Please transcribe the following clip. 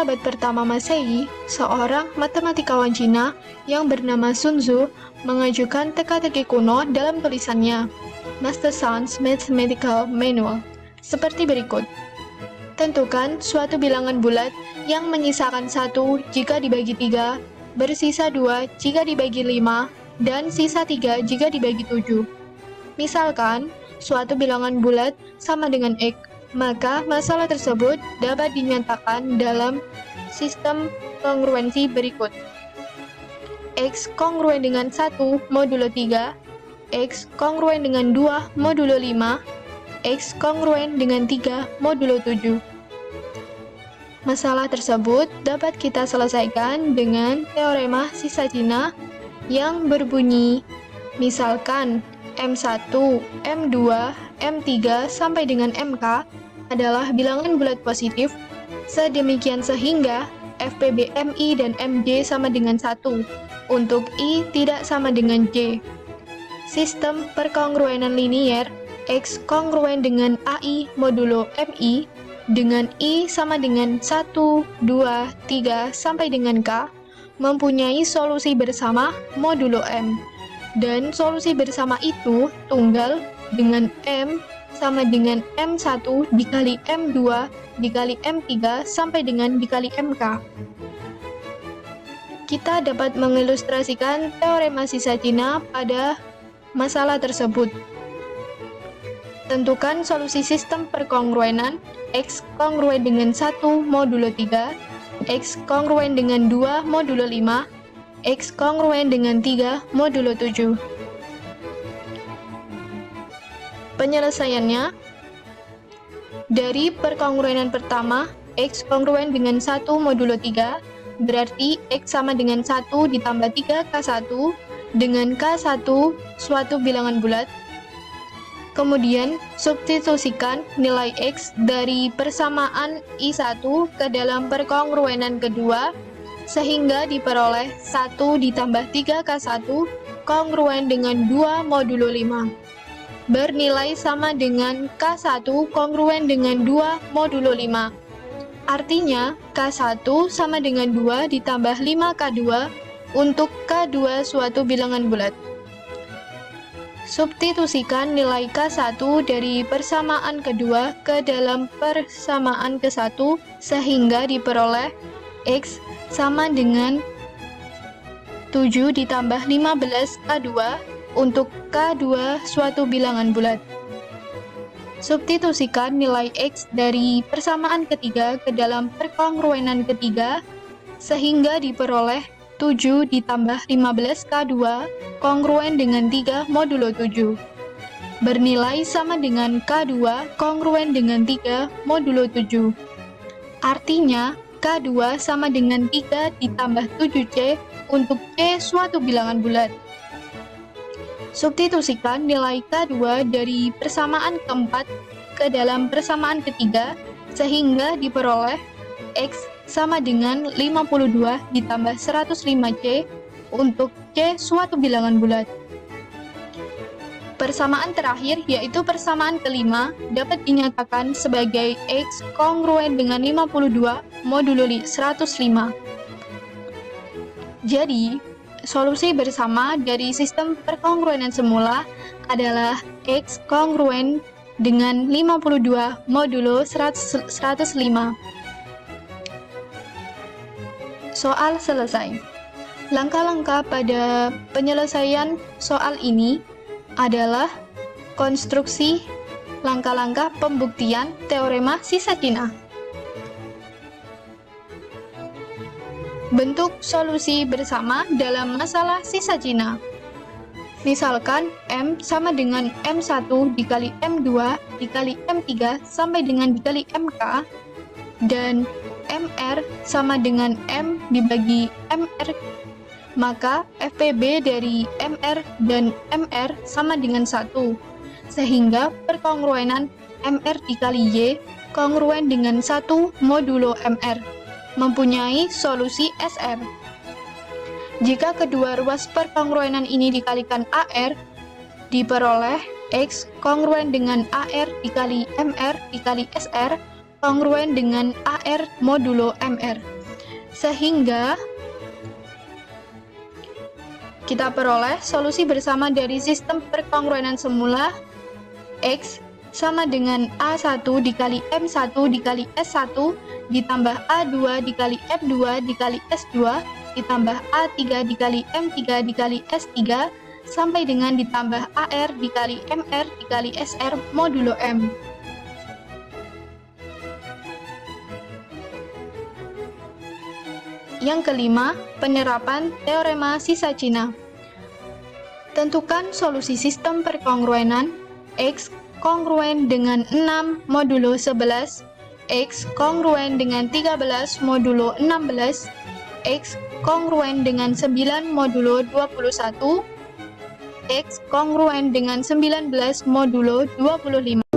Pada abad pertama Masehi, seorang matematikawan Cina yang bernama Sun Tzu mengajukan teka-teki kuno dalam tulisannya, Master Sun's Mathematical Manual, seperti berikut. Tentukan suatu bilangan bulat yang menyisakan 1 jika dibagi 3, bersisa 2 jika dibagi 5, dan sisa 3 jika dibagi 7. Misalkan, suatu bilangan bulat sama dengan X, maka masalah tersebut dapat dinyatakan dalam sistem kongruensi berikut. X kongruen dengan 1 modulo 3, X kongruen dengan 2 modulo 5, X kongruen dengan 3 modulo 7. Masalah tersebut dapat kita selesaikan dengan teorema sisa Cina yang berbunyi, misalkan M1, M2, M3 sampai dengan MK adalah bilangan bulat positif, sedemikian sehingga FPB MI dan MJ sama dengan 1, untuk I tidak sama dengan J. Sistem perkongruenan linier, X kongruen dengan AI modulo MI, dengan I sama dengan 1, 2, 3 sampai dengan K, mempunyai solusi bersama modulo M. Dan solusi bersama itu tunggal dengan M sama dengan M1 dikali M2 dikali M3 sampai dengan dikali MK. Kita dapat mengilustrasikan teorema sisa Cina pada masalah tersebut. Tentukan solusi sistem perkongruenan X kongruen dengan 1 modulo 3, X kongruen dengan 2 modulo 5, X kongruen dengan 3 modulo 7. Penyelesaiannya, dari perkongruenan pertama, X kongruen dengan 1 modulo 3, berarti X sama dengan 1 ditambah 3K1 dengan K1 suatu bilangan bulat. Kemudian, substitusikan nilai X dari persamaan I1 ke dalam perkongruenan kedua, sehingga diperoleh 1 ditambah 3K1 kongruen dengan 2 modulo 5. Bernilai sama dengan K1 kongruen dengan 2 modulo 5. Artinya, K1 sama dengan 2 ditambah 5K2 untuk K2 suatu bilangan bulat. Substitusikan nilai K1 dari persamaan kedua ke dalam persamaan ke-1, sehingga diperoleh X sama dengan 7 ditambah 15K2 untuk K2 suatu bilangan bulat. Substitusikan nilai X dari persamaan ketiga ke dalam perkongruenan ketiga, sehingga diperoleh 7 ditambah 15K2 kongruen dengan 3 modulo 7. Bernilai sama dengan K2 kongruen dengan 3 modulo 7. Artinya, K2 sama dengan 3 ditambah 7C untuk C suatu bilangan bulat. Substitusikan nilai K2 dari persamaan keempat ke dalam persamaan ketiga, sehingga diperoleh X sama dengan 52 ditambah 105C untuk C suatu bilangan bulat. Persamaan terakhir, yaitu persamaan kelima, dapat dinyatakan sebagai X kongruen dengan 52 modulo 105. Jadi, solusi bersama dari sistem perkongruenan semula adalah X kongruen dengan 52 modulo 105. Soal selesai. Langkah-langkah pada penyelesaian soal ini adalah konstruksi langkah-langkah pembuktian teorema sisa Cina. Bentuk solusi bersama dalam masalah sisa Cina. Misalkan M sama dengan M1 dikali M2 dikali M3 sampai dengan dikali MK, dan MR sama dengan M dibagi MR, maka FPB dari MR dan MR sama dengan 1, sehingga perkongruenan MR dikali Y kongruen dengan 1 modulo MR, mempunyai solusi SR. Jika kedua ruas perkongruenan ini dikalikan AR, diperoleh X kongruen dengan AR dikali MR dikali SR kongruen dengan AR modulo MR. Sehingga kita peroleh solusi bersama dari sistem perkongruenan semula X sama dengan A1 dikali M1 dikali S1 ditambah A2 dikali M2 dikali S2 ditambah A3 dikali M3 dikali S3 sampai dengan ditambah AR dikali MR dikali SR modulo M. Yang kelima, penerapan teorema sisa Cina. Tentukan solusi sistem perkongruenan X kongruen dengan 6 modulo 11, X kongruen dengan 13 modulo 16, X kongruen dengan 9 modulo 21, X kongruen dengan 19 modulo 25.